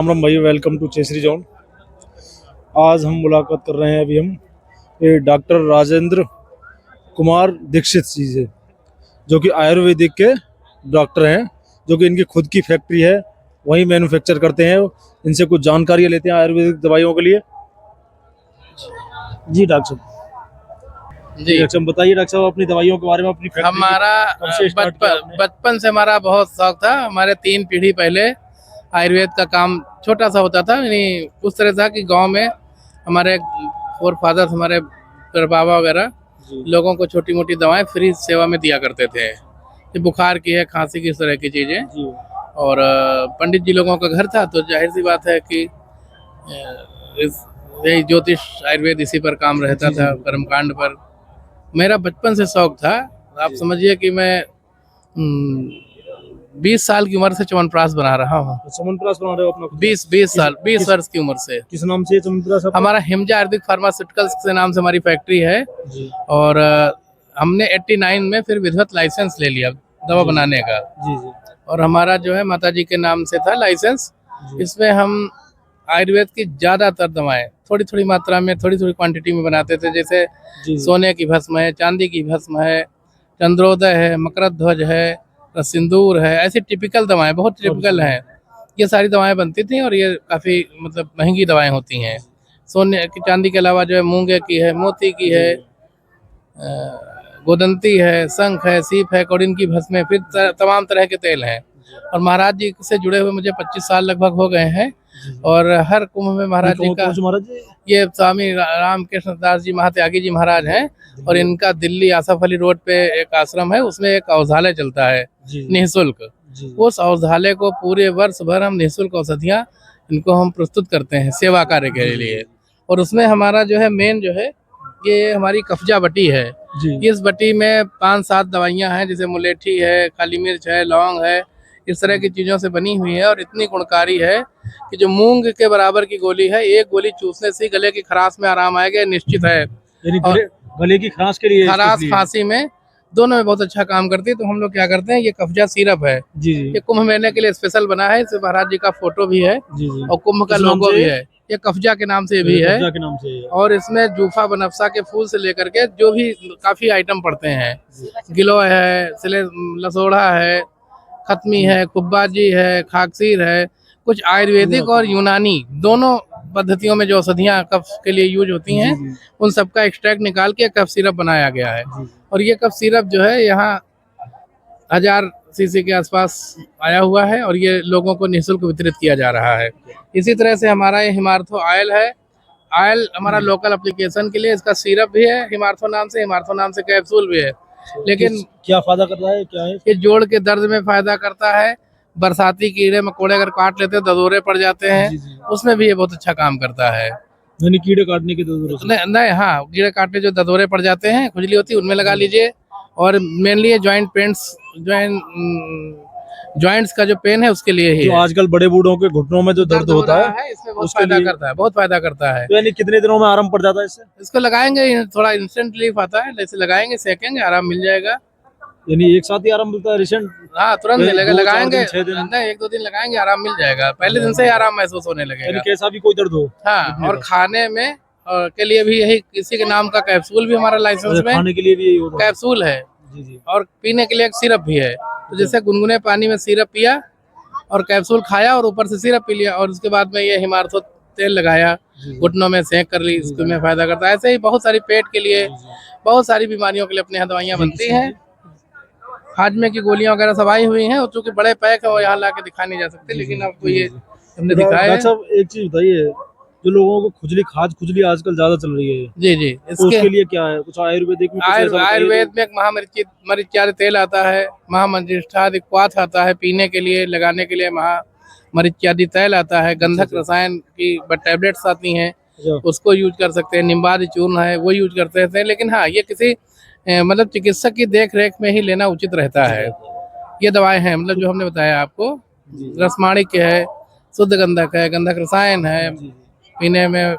राम भाई, welcome to चेसरी zone. आज हम मुलाकात कर रहे हैं अभी हम ये डॉक्टर राजेंद्र कुमार दीक्षित जी से, जो कि आयुर्वेदिक के डॉक्टर हैं, जो कि इनकी खुद की फैक्ट्री है, वही मैन्युफैक्चर करते हैं। इनसे कुछ जानकारियाँ लेते हैं आयुर्वेदिक दवाइयों के लिए। जी डॉक्टर साहब, जी, डॉक्टर साहब बताइए, डॉक्टर साहब अपनी दवाइयों के बारे में, अपनी फैक्ट्री हमारा कब से स्टार्ट किया आपने? बचपन से हमारा बहुत शौक था। हमारे 3 पीढ़ी पहले आयुर्वेद का काम छोटा सा होता था, यानी उस तरह था कि गांव में हमारे फोर फादर, हमारे बाबा वगैरह जी लोगों को छोटी मोटी दवाएं फ्री सेवा में दिया करते थे। कि बुखार की है, खांसी की, इस तरह की चीज़ें। जी और पंडित जी लोगों का घर था, तो जाहिर सी बात है कि यही ज्योतिष आयुर्वेद इसी पर काम रहता जी था, जी कर्मकांड पर। मेरा बचपन से शौक था। आप जी। समझिए कि मैं 20 साल की उम्र से च्यवनप्राश बना रहा हूँ। च्यवनप्राश बना रहे हो अपना खुद का? 20 साल, 20 किस वर्ष की उम्र से। किस नाम से च्यवनप्राश आपका? हमारा हिमजा आयुर्वेदिक फार्मास्यूटिकल्स के नाम से हमारी फैक्ट्री है। जी और हमने 89 में फिर विधिवत लाइसेंस ले लिया दवा जी बनाने का। जी जी और हमारा जो है माता जी के नाम से था लाइसेंस। जी इसमें हम आयुर्वेद की ज़्यादातर दवाएं थोड़ी थोड़ी मात्रा में, थोड़ी थोड़ी क्वांटिटी में बनाते थे। जैसे जी सोने की भस्म है, चांदी की भस्म है, चंद्रोदय है, मकरध्वज है, सिंदूर है, ऐसी टिपिकल दवाएं, बहुत टिपिकल हैं। ये सारी दवाएं बनती थी और ये काफ़ी मतलब महंगी दवाएं होती हैं। सोने की, चांदी के अलावा जो है मूंगे की है, मोती की जी है, गोदंती है, शंख है, सीप है, कौड़िन की भस्म है, फिर तमाम तरह के तेल हैं। और महाराज जी से जुड़े हुए मुझे 25 साल लगभग हो गए हैं। जी जी। और हर कुंभ में महाराज जी का, कौन से महाराज जी? ये स्वामी रामकृष्ण दास जी महात्यागी जी महाराज हैं। और इनका दिल्ली आसफ अली रोड पे एक आश्रम है, उसमें एक औषधालय चलता है जी निःशुल्क। जी उस औषधालय को पूरे वर्ष भर हम निःशुल्क औषधियाँ इनको हम प्रस्तुत करते हैं सेवा कार्य के लिए। और उसमें हमारा जो है मेन जो है, ये हमारी कफजा बटी है। जी इस बटी में 5-7 दवाइयाँ हैं, जैसे मुलेठी है, काली मिर्च है, लौंग है, इस तरह की चीज़ों से बनी हुई है। और इतनी गुणकारी है कि जो मूंग के बराबर की गोली है, एक गोली चूसने से गले की खराश में आराम आएगा, निश्चित है। यानी और गले की खराश के लिए खराश स्पेशली है। खांसी में दोनों में बहुत अच्छा काम करती है। तो हम लोग क्या करते हैं, ये कफजा सिरप है, जी ये जी कुंभ मेले के लिए स्पेशल बना है। इसमें महाराज जी का फोटो भी है जी जी। और कुंभ का किस नाम लोगो से? भी है। ये कफजा के नाम से भी है। कब्जा के नाम से है। और इसमें जूफा बनफसा के फूल से लेकर के जो भी काफी आइटम पड़ते हैं, गिलोय है, लसोड़ा है, खत्मी है, कुब्बाजी है, खाकसीर है, कुछ आयुर्वेदिक और यूनानी दोनों पद्धतियों में जो औषधियाँ कफ के लिए यूज होती जी हैं, जी उन सबका एक्सट्रैक्ट निकाल के कफ सिरप बनाया गया है। जी और ये कफ सिरप जो है यहाँ 1000 सीसी के आसपास आया हुआ है और ये लोगों को निःशुल्क वितरित किया जा रहा है। इसी तरह से हमारा ये हिमार्थो ऑयल है। ऑयल हमारा लोकल एप्लीकेशन के लिए, इसका सिरप भी है हिमार्थो नाम से, हिमार्थो नाम से कैप्सूल भी है। लेकिन क्या फायदा कर रहा है, क्या है? ये जोड़ के दर्द में फायदा करता है। बरसाती कीड़े मकोड़े अगर काट लेते हैं, ददोरे पड़ जाते हैं, जी जी। उसमें भी ये बहुत अच्छा काम करता है। यानी कीड़े काटने की जरूरत है। नहीं नहीं, हाँ, कीड़े काटने जो ददोरे पड़ जाते हैं, खुजली होती है, उनमें लगा लीजिए। और मेनली ये जॉइंट्स का जो पेन है उसके लिए ही जो है। आजकल बड़े बूढ़ों के घुटनों में जो दर्द हो होता रहा है, है, इसमें बहुत उसके फायदा लिए करता है, बहुत फायदा करता है। तो यानी कितने दिनों में आराम पड़ जाता है इससे? इसको लगाएंगे, थोड़ा इंस्टेंट रिलीफ आता है, जैसे लगाएंगे, सेकेंगे, आराम मिल जाएगा। यानी एक साथ ही आराम मिलता है रिसेंट? हाँ, तुरंत मिलेगा। 2-4 लगाएंगे दिन 6 दिन? नहीं, 1-2 दिन लगाएंगे, आराम मिल जाएगा। पहले दिन से ही आराम महसूस होने यानी लगेगा। कैसा भी कोई दर्द हो? हाँ, और खाने में के लिए भी यही किसी के नाम का कैप्सूल भी हमारा लाइसेंस में खाने के लिए भी यही होता है? कैप्सूल है। जी जी और पीने के लिए एक सिरप भी है। तो जैसे गुनगुने पानी में सिरप पिया और कैप्सूल खाया और ऊपर से सिरप पी लिया, और उसके बाद में ये हिमार्थो तेल लगाया, जी घुटनों में सेंक कर ली, इसको में फायदा करता है। ऐसे ही बहुत सारी पेट के लिए, बहुत सारी बीमारियों के लिए अपने यहाँ दवाइयाँ बनती हैं। हाजमे की गोलियां वगैरह सब आई हुई हैं, और चूंकि बड़े पैक है वो यहाँ ला के दिखा नहीं जा सकते, लेकिन आपको ये हमने दिखाया डॉक्टर है। साहब एक चीज बताइए, जो लोगों को खुजली आजकल ज्यादा चल रही है, जी जी, तो उसके लिए क्या है? कुछ आयुर्वेदिक में कुछ ऐसा बताइए आयुर्वेद में एक महामरीचार्य तेल आता है, महामंजिष्ठादि क्वाथ आता है, पीने के लिए, लगाने के लिए महामरीचार्य तेल आता है, गंधक रसायन की टैबलेट्स आती हैं, उसको यूज कर सकते हैं। निम्बादि चूर्ण है, वो यूज करते हैं। लेकिन हाँ, ये किसी मतलब चिकित्सक की देख रेख में ही लेना उचित रहता है। ये दवाएं हैं, मतलब जो हमने बताया आपको, रसमाणिक है, शुद्ध गंधक है, गंधक रसायन है, पीने में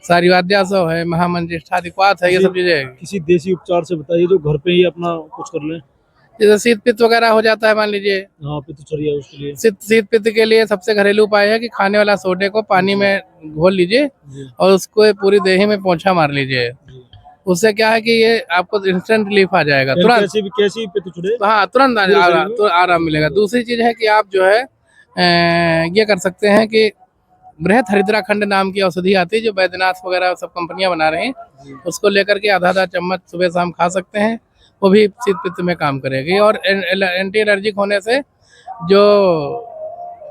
सारीवाद्यासव है, महामंजिष्ठादिक्वाथ है, ये सब चीजें। किसी देसी उपचार से बताइए जो घर पे ही अपना कुछ कर लें। जैसे शीत पित्त वगैरह हो जाता है, मान लीजिए हाँ पित्तचर्या उसके लिए। शीत पित्त के लिए सबसे घरेलू उपाय है कि खाने वाला सोडे को पानी में घोल लीजिए जी और उसको पूरी देही में पोंछा मार लीजिए। जी। उससे क्या है कि ये आपको इंस्टेंट रिलीफ आ जाएगा यानी तुरंत। कैसी पित्तचुड़े हाँ, तुरंत पूरे शरीर में? तो आराम मिलेगा। दूसरी चीज है कि आप जो है ये कर सकते हैं कि बृहत हरिद्राखंड नाम की औषधि आती है जो बैद्यनाथ वगैरह सब कंपनियां बना रही हैं, उसको लेकर के आधा आधा चम्मच सुबह शाम खा सकते हैं, वो भी शीत पित्त में काम करेगी। और एंटी एलर्जिक होने से जो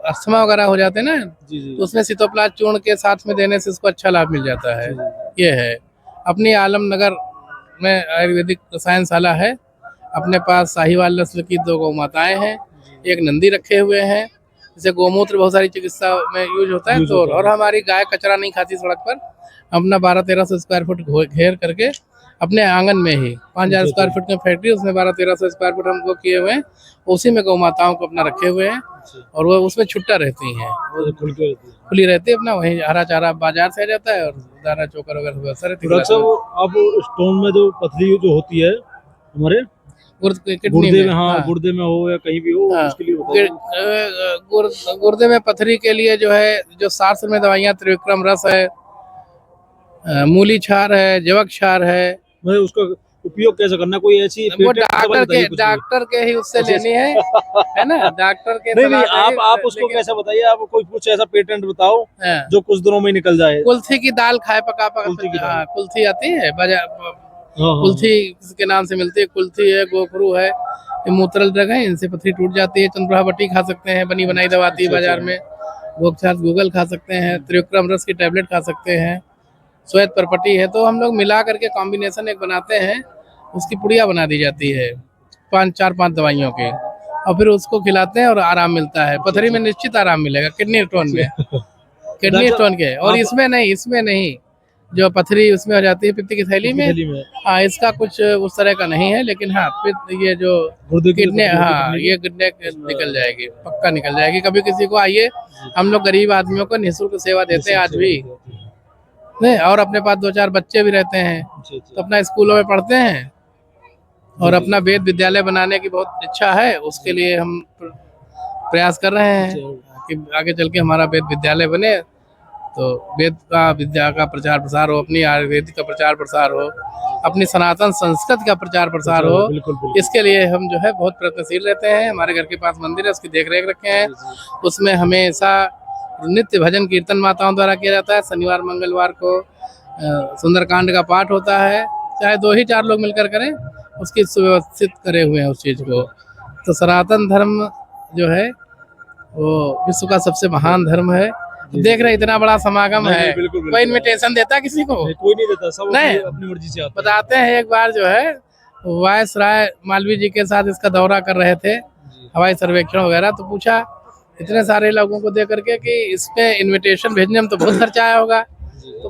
अस्थमा वगैरह हो जाते हैं ना, जी जी तो उसमें सितोप्लास्ट चूर्ण के साथ में देने से उसको अच्छा लाभ मिल जाता है। ये है अपनी आलमनगर में आयुर्वेदिक रसायनशाला है। अपने पास साहिवाल नस्ल की 2 गौ माताएं हैं, एक नंदी रखे हुए हैं। जैसे गोमूत्र बहुत सारी चिकित्सा में यूज होता है, तो और हमारी गाय कचरा नहीं खाती सड़क पर। अपना 1200-1300 स्क्वायर फुट घेर करके अपने आंगन में ही 5000 स्क्वायर फुट की फैक्ट्री, उसमें 1200-1300 स्क्वायर फुट हमको किए हुए हैं, उसी में गौ माताओं को अपना रखे हुए हैं और वो उसमें छुट्टा रहती हैं, खुली रहती है। अपना वही हरा चारा बाजार से आ जाता है और दाना चोकर वगैरह व्यवस्था रहती है। डॉक्टर साहब अब स्टोन में जो पथरी जो होती है हमारे किडनी गुर्दे में, में, हाँ गुर्दे में हो या कहीं भी हो, हाँ, उसके लिए बताइए। गुर्दे में पथरी के लिए जो है जो शास्त्र में दवाइयाँ, त्रिविक्रम रस है, मूली क्षार है, जवक क्षार है, मैं उसका उपयोग कैसे करना, कोई ऐसी वो patent दवाई बताइए कुछ भी। डॉक्टर के ही उससे लेनी है ना, डॉक्टर के नहीं नहीं, सलाह से ही आप उसको कैसे बताइए, आप कोई कुछ ऐसा पेटेंट बताओ हाँ। जो कुछ दिनों में निकल जाए। कुल्थी की दाल खाए पका कुल्थी की दाल। हाँ, कुल्थी आती है बाजार, हाँ, कुल्थी के नाम से मिलती है। कुल्थी है, गोखरू है, ये मूत्रल ड्रग है, इनसे पथरी टूट जाती है। चंद्रभावटी खा सकते हैं, बनी बनाई दवा आती है बाजार में। गोक्षार गूगल खा सकते हैं, त्रिविक्रम रस की टैबलेट खा सकते हैं, श्वेत परपटी है। तो हम लोग मिला करके कॉम्बिनेशन एक बनाते हैं, उसकी पुड़िया बना दी जाती है 4-5 दवाइयों की, और फिर उसको खिलाते हैं और आराम मिलता है। पथरी में निश्चित आराम मिलेगा, किडनी स्टोन में, किडनी स्टोन के। और इसमें नहीं जो पथरी उसमें हो जाती है पित्त की थैली में, हाँ, इसका कुछ उस तरह का नहीं है। लेकिन हाँ, पित्त ये जो किडनी, हाँ, ये किडनी निकल जाएगी, पक्का निकल जाएगी। कभी किसी को आइए, हम लोग गरीब आदमियों को निःशुल्क सेवा देते हैं आज भी, नहीं। और अपने पास 2-4 बच्चे भी रहते हैं, तो अपना स्कूलों में पढ़ते हैं और अपना वेद विद्यालय बनाने की बहुत इच्छा है। उसके लिए हम प्रयास कर रहे हैं कि आगे चल के हमारा वेद विद्यालय बने, तो वेद का विद्या का प्रचार प्रसार हो, अपनी आयुर्वेदिक का प्रचार प्रसार हो, अपनी सनातन संस्कृति का प्रचार प्रसार हो। इसके लिए हम जो है बहुत प्रयत्नशील रहते हैं। हमारे घर के पास मंदिर है, उसकी देख रेख रखे हैं। उसमें हमेशा नित्य भजन कीर्तन माताओं द्वारा किया जाता है। शनिवार मंगलवार को सुंदरकांड का पाठ होता है, चाहे 2 ही 4 लोग मिलकर करें, उसकी सुव्यवस्थित करे हुए हैं उस चीज को। तो सनातन धर्म जो है वो विश्व का सबसे महान धर्म है। देख रहे इतना बड़ा समागम है, कोई इनविटेशन देता किसी को? कोई नहीं देता, सब नहीं, अपनी मर्जी से आता है। बताते हैं एक बार जो है वायस राय मालवीय जी के साथ इसका दौरा कर रहे थे, हवाई सर्वेक्षण वगैरह, तो पूछा इतने सारे लोगों को दे करके कि इसमें इनविटेशन भेजने में तो बहुत खर्चा आया होगा। तो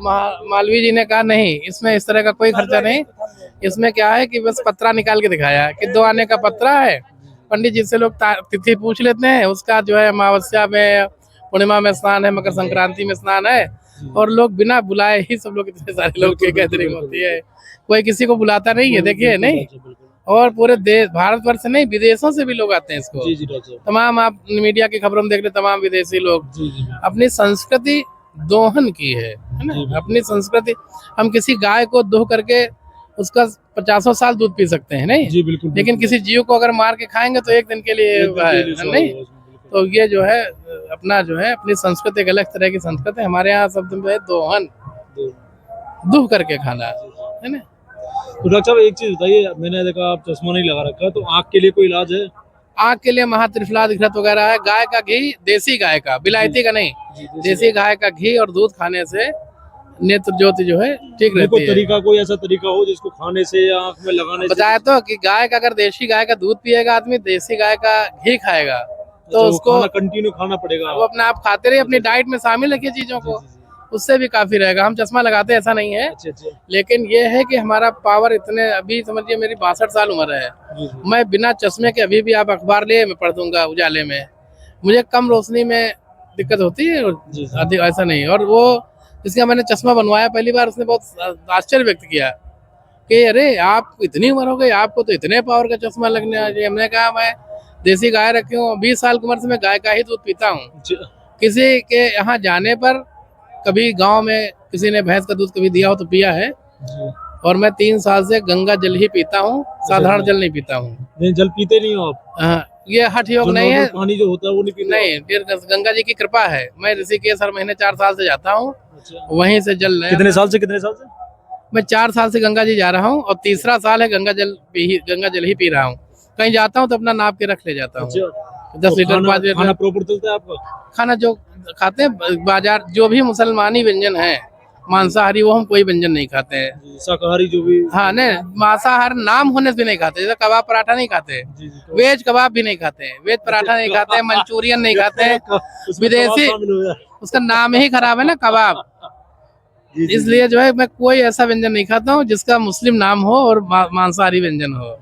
मालवीय जी ने कहा नहीं, इसमें इस तरह का कोई खर्चा नहीं। इसमें क्या है कि बस पत्रा निकाल के दिखाया कि 2 आने का पत्रा है, पंडित जी से लोग तिथि पूछ लेते हैं, उसका जो है अमावस्या में, पूर्णिमा में स्नान है, मकर संक्रांति में स्नान है, और लोग बिना बुलाए ही सब लोग, इतने सारे लोग की गैदरिंग होती है, कोई किसी को बुलाता नहीं है। देखिए नहीं, और पूरे देश, भारतवर्ष से नहीं, विदेशों से भी लोग आते हैं इसको। तमाम आप मीडिया की खबरों में देख रहे, तमाम विदेशी लोग अपनी संस्कृति दोहन की है ना, अपनी संस्कृति। हम किसी गाय को दोह करके उसका 50 साल दूध पी सकते हैं, नहीं? लेकिन किसी जीव को अगर मार के खाएंगे तो एक दिन के लिए नहीं। तो ये जो है अपना जो है अपनी संस्कृति, एक अलग तरह की संस्कृति। हमारे यहाँ शब्द में है दोहन, दूह करके खाना, है ना। तो डॉक्टर साहब एक चीज बताइए, मैंने देखा आप चश्मा नहीं लगा रखा, तो आँख के लिए कोई इलाज है? आँख के लिए महात्रिफलादिघृत वगैरह है। गाय का घी, देसी गाय का, बिलायती का नहीं, देसी गाय का घी और दूध खाने से नेत्र ज्योति जो है ठीक रहती है। तरीका, कोई ऐसा तरीका हो जिसको खाने से या आँख में लगाने से? बताया तो कि गाय का, अगर देसी गाय का दूध पिएगा आदमी, देसी गाय का घी खाएगा, तो उसको कंटिन्यू खाना पड़ेगा। वो अपने आप खाते रहे, अपनी डाइट में शामिल रखिए चीजों को, उससे भी काफी रहेगा। हम चश्मा लगाते ऐसा नहीं है, लेकिन ये है कि हमारा पावर इतने, अभी समझिए मेरी 62 साल उम्र है, मैं बिना चश्मे के अभी भी आप अखबार लिए मैं पढ़ दूंगा उजाले में। मुझे कम रोशनी में दिक्कत होती है, अधिक ऐसा नहीं। और वो जिसका मैंने चश्मा बनवाया पहली बार, उसने बहुत आश्चर्य व्यक्त किया कि अरे आप इतनी उम्र हो गई, आपको तो इतने पावर का चश्मा लगने आ जाए। हमने कहा मैं देसी गाय रखी हूँ, 20 साल की उम्र से मैं गाय का ही दूध पीता हूँ। किसी के यहाँ जाने पर कभी गांव में किसी ने भैंस का दूध कभी दिया हो तो पिया है, और मैं 3 साल से गंगा जल ही पीता हूँ, साधारण जल नहीं पीता हूँ। नहीं, जल पीते नहीं हो आप? हाँ, ये हठ योग जो नहीं है, नॉर्मल पानी जो होता है वो नहीं पीते? नहीं, फिर गंगा जी की कृपा है। मैं ऋषिकेश हर महीने 4 साल से जाता हूँ, अच्छा। वहीं से जल नया। कितने साल से, कितने साल से? मैं 4 साल से गंगा जी जा रहा हूँ, और तीसरा साल है गंगा जल ही पी रहा हूँ। कहीं जाता हूँ तो अपना नाप के रख ले जाता हूँ। अच्छा। 10 लीटर 5 खाना लीटर प्रॉपर चलता है आपका? खाना जो खाते हैं बाजार, जो भी मुसलमानी व्यंजन है, मांसाहारी, वो हम कोई व्यंजन नहीं खाते हैं। जी, शाकाहारी जो भी? हाँ, नहीं, मांसाहार नाम होने से भी नहीं खाते, जैसे कबाब पराठा नहीं खाते, जी, जी, तो वेज कबाब भी नहीं खाते हैं, वेज पराठा नहीं खाते हैं, मंचूरियन नहीं खाते हैं, उसमें कबाब विदेशी, शामिल हो जाए। उसका नाम ही खराब है ना, कबाब। जी, जी, इसलिए जो है मैं कोई ऐसा व्यंजन नहीं खाता हूँ जिसका मुस्लिम नाम हो और मांसाहारी व्यंजन हो।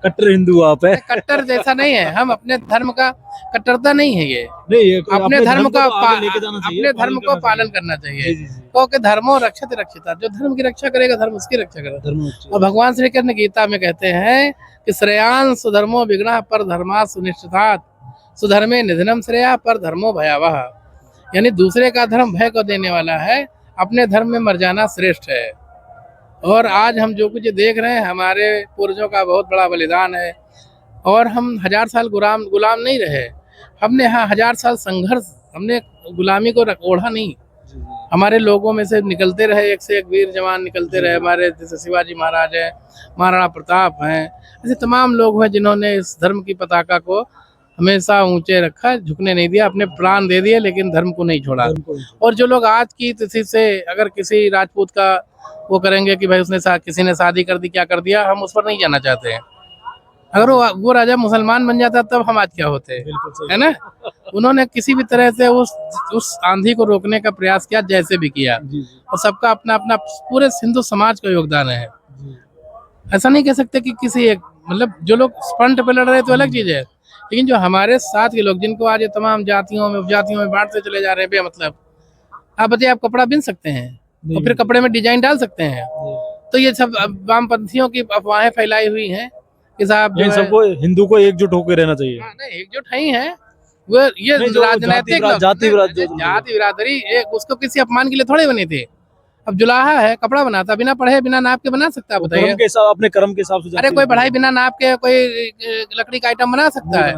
कट्टर हिंदू आप है? कट्टर जैसा नहीं है, हम अपने धर्म का कट्टरता नहीं है ये। नहीं, ये अपने धर्म का को तो आगे लेके जाना चाहिए, अपने धर्म को पालन करना चाहिए, क्योंकि धर्मो रक्षित रक्षिता, जो धर्म की रक्षा करेगा धर्म उसकी रक्षा करेगा। और भगवान श्री कृष्ण गीता में कहते हैं कि श्रेयांस सुधर्मो विघ्नः पर धर्मा सुनिश्चितात्, सुधर्मे निधनम श्रेया पर धर्मो भयावह। यानी दूसरे का धर्म भय को देने वाला है, अपने धर्म में मर जाना श्रेष्ठ है। और आज हम जो कुछ देख रहे हैं, हमारे पूर्वजों का बहुत बड़ा बलिदान है, और हम 1000 साल गुलाम नहीं रहे। हमने यहाँ 1000 साल संघर्ष, हमने गुलामी को ओढ़ा नहीं। हमारे लोगों में से निकलते रहे, एक से एक वीर जवान निकलते रहे। हमारे जैसे शिवाजी महाराज है, महाराणा प्रताप हैं, ऐसे तमाम लोग हैं जिन्होंने इस धर्म की पताका को हमेशा ऊंचे रखा, झुकने नहीं दिया, अपने प्राण दे दिए, लेकिन धर्म को नहीं छोड़ा। और जो लोग आज की तिथि से अगर किसी राजपूत का वो करेंगे कि भाई उसने किसी ने शादी कर दी, क्या कर दिया, हम उस पर नहीं जाना चाहते हैं। अगर वो राजा मुसलमान बन जाता तब हम आज क्या होते, है ना। उन्होंने किसी भी तरह से उस आंधी को रोकने का प्रयास किया, जैसे भी किया, और सबका अपना अपना, पूरे हिंदू समाज का योगदान है। ऐसा नहीं कह सकते कि किसी एक, मतलब जो लोग फ्रंट पे लड़ रहे तो अलग चीज है, लेकिन जो हमारे साथ के लोग, जिनको आज ये तमाम जातियों में उपजातियों में बांटते चले जा रहे हैं बेमतलब। आप बताइए, आप कपड़ा बिन सकते हैं और फिर कपड़े में डिजाइन डाल सकते हैं? तो ये सब वामपंथियों की अफवाहें फैलाई हुई हैं कि साहब सबको, हिंदू को एकजुट होकर रहना चाहिए। नहीं, एकजुट है ही है वो, ये राजनीतिक जाति बिरादरी उसको किसी अपमान के लिए थोड़े बनी थी। अब जुलाहा है, कपड़ा बनाता, बिना पढ़े बिना नाप के बना सकता है, बताइए? अपने कर्म के हिसाब से। अरे कोई पढ़ाई बिना नाप के कोई लकड़ी का आइटम बना सकता है?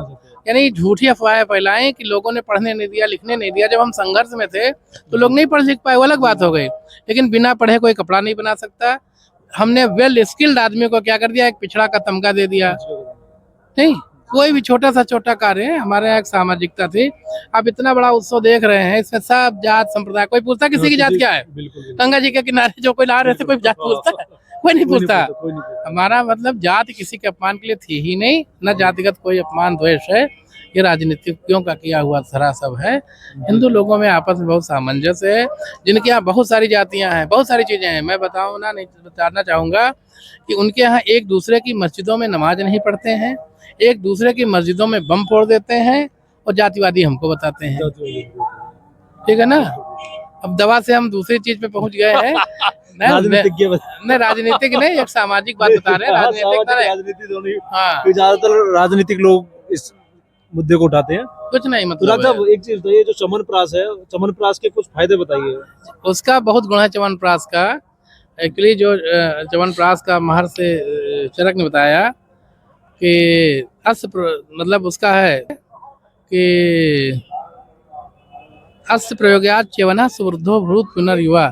यानी झूठी अफवाहें फैलाएं कि लोगों ने पढ़ने नहीं दिया, लिखने नहीं दिया। जब हम संघर्ष में थे तो लोग नहीं पढ़ लिख पाए, वो अलग बात हो गई, लेकिन बिना पढ़े कोई कपड़ा नहीं बना सकता। हमने वेल स्किल्ड आदमी को क्या कर दिया, एक पिछड़ा का तमगा दे दिया। नहीं, कोई भी छोटा सा छोटा कार्य है, हमारे यहाँ एक सामाजिकता थी। आप इतना बड़ा उत्सव देख रहे हैं, इसमें सब जात संप्रदाय, कोई पूछता किसी की जात क्या है? गंगा जी के किनारे जो कोई ला रहे थे, कोई जात पूछता है? कोई नहीं पूछता। हमारा मतलब जाति किसी के अपमान के लिए थी ही नहीं, न जातिगत कोई अपमान द्वेष है, ये राजनीतिज्ञों का किया हुआ धरा सब है। हिंदू लोगों में आपस में बहुत सामंजस्य है, जिनके यहाँ बहुत सारी जातियां हैं, बहुत सारी चीजें हैं। मैं बताना चाहूंगा कि उनके यहाँ एक दूसरे की मस्जिदों में नमाज नहीं पढ़ते हैं, एक दूसरे की मस्जिदों में बम फोड़ देते हैं, और जातिवादी हमको बताते हैं। ठीक है ना। अब दवा से हम दूसरी चीज पे पहुंच गए हैं। नहीं, राजनीतिक नहीं, एक सामाजिक बात बता रहे हैं। राजनीतिक हाँ, ज्यादातर राजनीतिक लोग इस मुद्दे को उठाते हैं। कुछ नहीं, मतलब तो एक चीज बताइए, जो च्यवनप्राश है, च्यवनप्राश के कुछ फायदे बताइए। उसका बहुत गुण है च्यवनप्राश का। एक्चुअली जो च्यवनप्राश का महर्षि चरक ने बताया कि मतलब उसका है कि अस्य प्रयोगात च्यवनः सुवृद्धो भूत पुनर्युवा।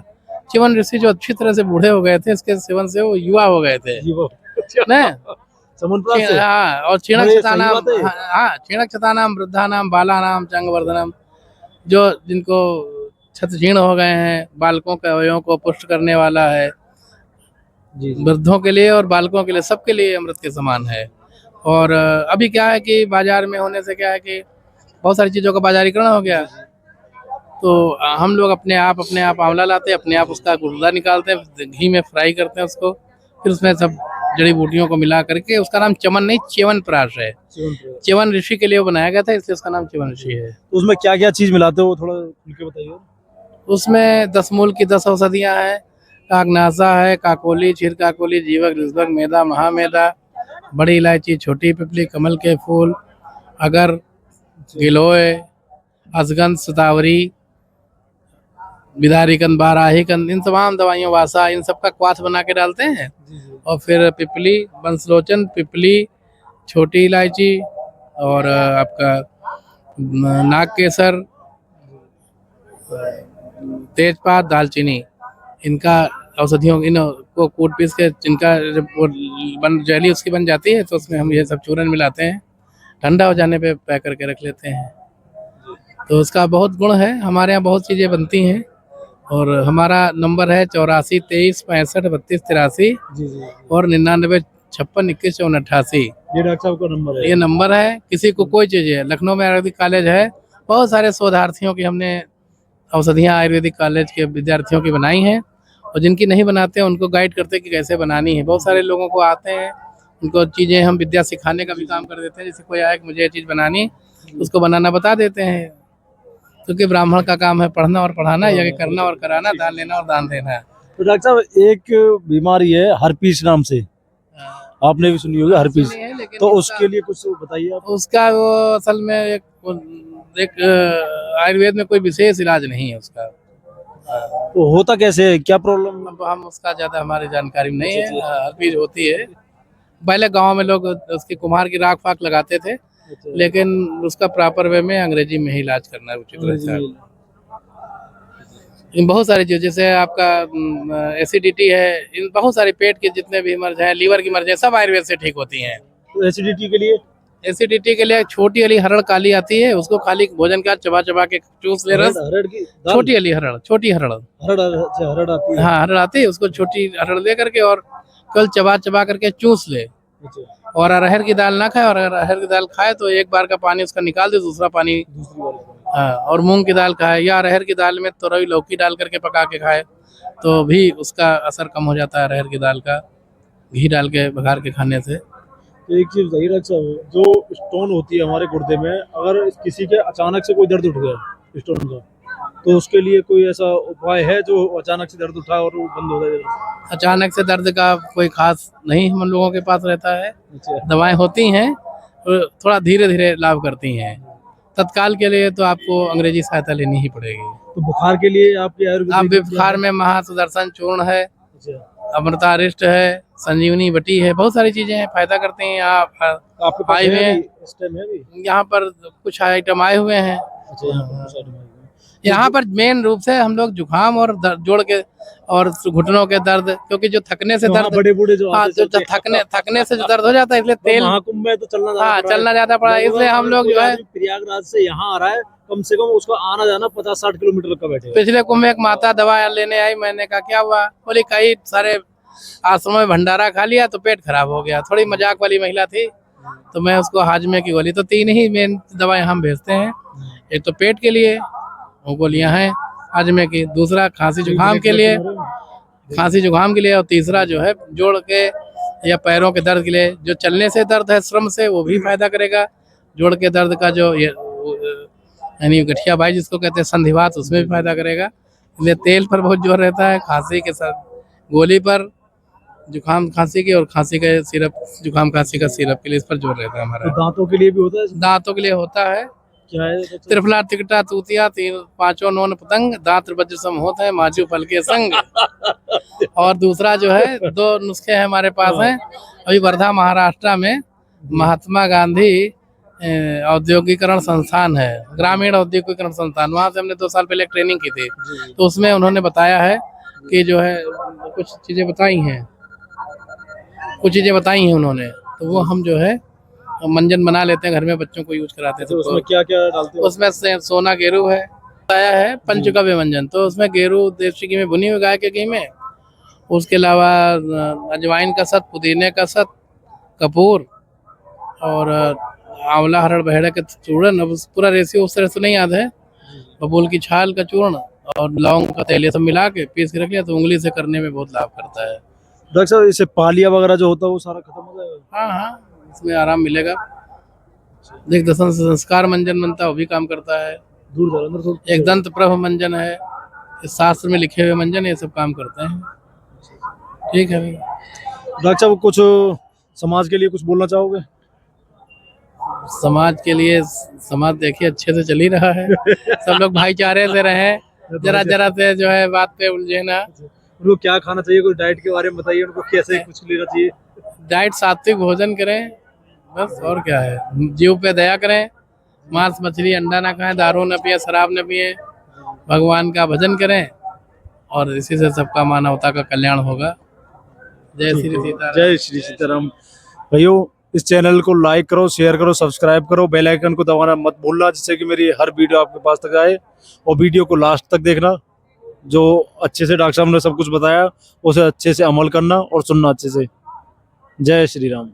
च्यवन ऋषि जो अच्छी तरह से बूढ़े हो गए थे, इसके सेवन से वो युवा हो गए थे। हाँ, और क्षीणक क्षतानाम वृद्धानाम बालानाम चंगवर्धनम, जो जिनको क्षीण हो गए हैं, बालकों के अवयवों को पुष्ट करने वाला है, वृद्धों के लिए और बालकों के लिए, सबके लिए अमृत के समान है। और अभी क्या है कि बाजार में होने से क्या है कि बहुत सारी चीज़ों का बाजारीकरण हो गया, तो हम लोग अपने आप आंवला लाते हैं, अपने आप उसका गुर्दा निकालते हैं, घी में फ्राई करते हैं उसको, फिर उसमें सब जड़ी बूटियों को मिला करके, उसका नाम चमन नहीं च्यवनप्राश है। च्यवन ऋषि के लिए वो बनाया गया था, इसलिए उसका नाम च्यवन ऋषि है। तो उसमें क्या क्या चीज मिलाते हो, थोड़ा खुल के बताइए। उसमें 10 मूल की 10 औषधियाँ हैं, काकनासा है, काकोली, क्षीर काकोली, जीवक, रिजवक, मेदा, महामेदा, बड़ी इलायची, छोटी पिपली, कमल के फूल, अगर, गिलोय, अजगंध, सतावरी, बिदारीकंद, बाराहीकंद, इन तमाम दवाइयों, वासा, इन सब का क्वाथ बना के डालते हैं। और फिर पिपली, बंसलोचन, पिपली, छोटी इलायची और आपका नाग केसर, तेजपात, दालचीनी, इनका औषधियों इनको कूट पीस के जिनका जब वो जेली उसकी बन जाती है तो उसमें हम ये सब चूरन मिलाते हैं, ठंडा हो जाने पे पैक करके रख लेते हैं। तो उसका बहुत गुण है। हमारे यहाँ बहुत चीज़ें बनती हैं और हमारा नंबर है 84 23 65 32 83 जी जी। और 99 56 21 54 88। ये डॉक्टर साहब का नंबर है। ये नंबर है। किसी को कोई चीज़ है, लखनऊ में आयुर्वेदिक कॉलेज है, बहुत सारे शोधार्थियों की हमने औषधियाँ आयुर्वेदिक कॉलेज के विद्यार्थियों की बनाई हैं और जिनकी नहीं बनाते हैं उनको गाइड करते हैं कि कैसे बनानी है। बहुत सारे लोगों को आते हैं, उनको चीज़ें हम विद्या सिखाने का भी काम कर देते हैं। जैसे कोई आए कि मुझे ये चीज़ बनानी, उसको बनाना बता देते हैं, क्योंकि ब्राह्मण का काम है पढ़ना और पढ़ाना, यज्ञ करना और कराना, दान लेना और दान देना। तो डॉक्टर साहब एक बीमारी है हर्पीस नाम से, आपने भी सुनी होगी हर्पीस, सुनी है, लेकिन तो उसका- उसके लिए कुछ बताइए आप। उसका वो असल में एक आयुर्वेद में कोई विशेष इलाज नहीं है उसका। तो होता कैसे है, क्या प्रॉब्लम? अब हम उसका ज़्यादा हमारी जानकारी में नहीं है। हर्पीज होती है, पहले गांव में लोग उसकी कुम्हार की राख फाक लगाते थे, लेकिन उसका प्रॉपर वे में अंग्रेजी में ही इलाज करना उचित रहता है। इन बहुत सारी चीज़, जैसे आपका एसिडिटी है, इन बहुत सारे पेट के जितने भी मर्ज हैं, लीवर की मर्ज है, सब आयुर्वेद से ठीक होती हैं। तो एसिडिटी के लिए एसिडिटी के लिए छोटी वाली हरड़ काली आती है, उसको खाली भोजन का चबा चबा के चूस ले रस। हरड़ की दाल? छोटी वाली हरड़, छोटी हरड़, हरड़, अच्छा हरड़ आती है। हाँ हरड़ आती है, उसको छोटी हरड़ ले करके और कल चबा चबा करके चूस ले। अच्छा, और अरहर की दाल ना खाए, और अगर अरहर की दाल खाए तो एक बार का पानी उसका निकाल दे, दूसरा पानी दूसरी बार इसमें। हाँ, और मूंग की दाल खाए या अरहर की दाल में तुरई लौकी डाल करके पका के खाए तो भी उसका असर कम हो जाता है। अरहर की दाल का घी डाल के बघार के खाने से। तो एक चीज बताइए डॉक्टर साहब, जो स्टोन होती है हमारे गुर्दे में, अगर किसी के अचानक से कोई दर्द उठ गया स्टोन का, तो उसके लिए कोई ऐसा उपाय है जो अचानक से दर्द उठा और वो बंद हो जाए? अचानक से दर्द का कोई खास नहीं हम लोगों के पास रहता है। अच्छा, दवाएं होती हैं, थोड़ा धीरे धीरे लाभ करती हैं। तत्काल के लिए तो आपको अंग्रेजी सहायता लेनी ही पड़ेगी। तो बुखार के लिए आपकी आप आयुर्वेदिक बुखार में महासुदर्शन चूर्ण है, अच्छा, अमृतारिष्ट है, संजीवनी बटी है, बहुत सारी चीजें हैं, फायदा करती हैं। आप आपके पास आए है हुए हैं, अभी? इस टाइम है अभी? यहाँ पर कुछ आइटम आए हुए हैं। अच्छा, यहाँ पर कुछ item है। यहाँ पर मेन रूप से हम लोग जुकाम और जोड़ के और घुटनों के दर्द, क्योंकि जो थकने से तो हाँ, दर्द, बड़े बूढ़े जो हाँ आते जो चलते हैं, थकने से जो दर्द हो जाता है, इसलिए तो तेल, महाकुंभ में तो चलना हाँ जाना पड़ा है। चलना ज्यादा पड़ा है, लगभग इसलिए हम अगर लोग कोई जो है आदमी प्रयागराज से यहाँ आ रहा है, कम से कम उसका आना जाना 50-60 किलोमीटर का बैठेगा। पिछले कुंभ में एक माता दवा लेने आई, मैंने कहा क्या हुआ, बोली कई सारे आश्रमों में भंडारा खा लिया तो पेट खराब हो गया। थोड़ी मजाक वाली महिला थी, तो मैं उसको हाजमे की गोली, तो 3 ही मेन दवाएं हम भेजते हैं। एक तो पेट के लिए वो गोलियां हैं हाजमे की, दूसरा खांसी जुकाम के लिए, और तीसरा जो है जोड़ के या पैरों के दर्द के लिए। जो चलने से दर्द है श्रम से, वो भी फायदा करेगा। जोड़ के दर्द का जो यानी गठिया बाई जिसको कहते हैं संधिवात, उसमें भी फायदा करेगा। इसलिए तेल पर बहुत जोर रहता है, खांसी के साथ गोली पर, जुकाम खांसी की, और खांसी के सिरप, जुकाम खांसी का सिरप के लिए इस पर जोर रहता है तो हमारा। दांतों के लिए भी होता है? दांतों के लिए होता है, क्या है डॉक्टर साहब? त्रिफला तिकटा तूतिया पांचों नौन पतंग, दांत वज्र सम होता है माजू फल के संग। और दूसरा जो है 2 नुस्खे हैं हमारे पास हैं। अभी वर्धा महाराष्ट्र में महात्मा गांधी औद्योगिकरण संस्थान है, ग्रामीण औद्योगिकरण संस्थान, वहाँ से हमने 2 साल पहले ट्रेनिंग की थी। तो उसमें उन्होंने बताया है कि जो है कुछ चीज़ें बताई हैं उन्होंने, तो वो हम जो है मंजन बना लेते हैं घर में, बच्चों को यूज कराते हैं। तो उसमें क्या क्या डालते हो? उसमें से सोना गेरू है, बताया है पंचगव्य मंजन। तो उसमें गेरू देसी घी में भुनी हुई गाय के घी में, उसके अलावा अजवाइन का सत, पुदीने का सत, कपूर और आंवला हरड़ बहेड़ा के चूर्ण, अब पूरा रेसियो उस तरह से नहीं याद है, बबूल की छाल का चूर्ण और लौंग का तेल, ये सब मिला के पीस के रख लिया, तो उंगली से करने में बहुत लाभ करता है। डॉक्टर साहब इससे पालिया वगैरह जो होता है वो सारा खत्म हो जाएगा? हाँ हाँ, इसमें आराम मिलेगा। देख दर्शन संस्कार मंजन बनता है, वो भी काम करता है। दूर अंदर एक दंत प्रभ मंजन है, इस शास्त्र में लिखे हुए मंजन, ये सब काम करते हैं। ठीक है भाई। डॉक्टर साहब कुछ समाज के लिए कुछ बोलना चाहोगे? समाज के लिए, समाज देखिए अच्छे से चल ही रहा है। सब लोग भाईचारे से रहे, जरा जरा से जो है बात पे उलझे ना। उनको क्या खाना चाहिए, कुछ डाइट के बारे में बताइए, उनको कैसे कुछ लेना चाहिए? डाइट सात्विक भोजन करें बस, और क्या है। जीव पे दया करें, मांस मछली अंडा ना खाएं, दारू न पिए, शराब न पिए, भगवान का भजन करें, और इसी से सबका मानवता का कल्याण होगा। जय श्री सीताराम। जय श्री सीताराम। भाइयों, इस चैनल को लाइक करो, शेयर करो, सब्सक्राइब करो, बेल आइकन को दबाना मत भूलना, जिससे कि मेरी हर वीडियो आपके पास तक आए। और वीडियो को लास्ट तक देखना, जो अच्छे से डॉक्टर साहब ने सब कुछ बताया उसे अच्छे से अमल करना और सुनना अच्छे से। जय श्री राम।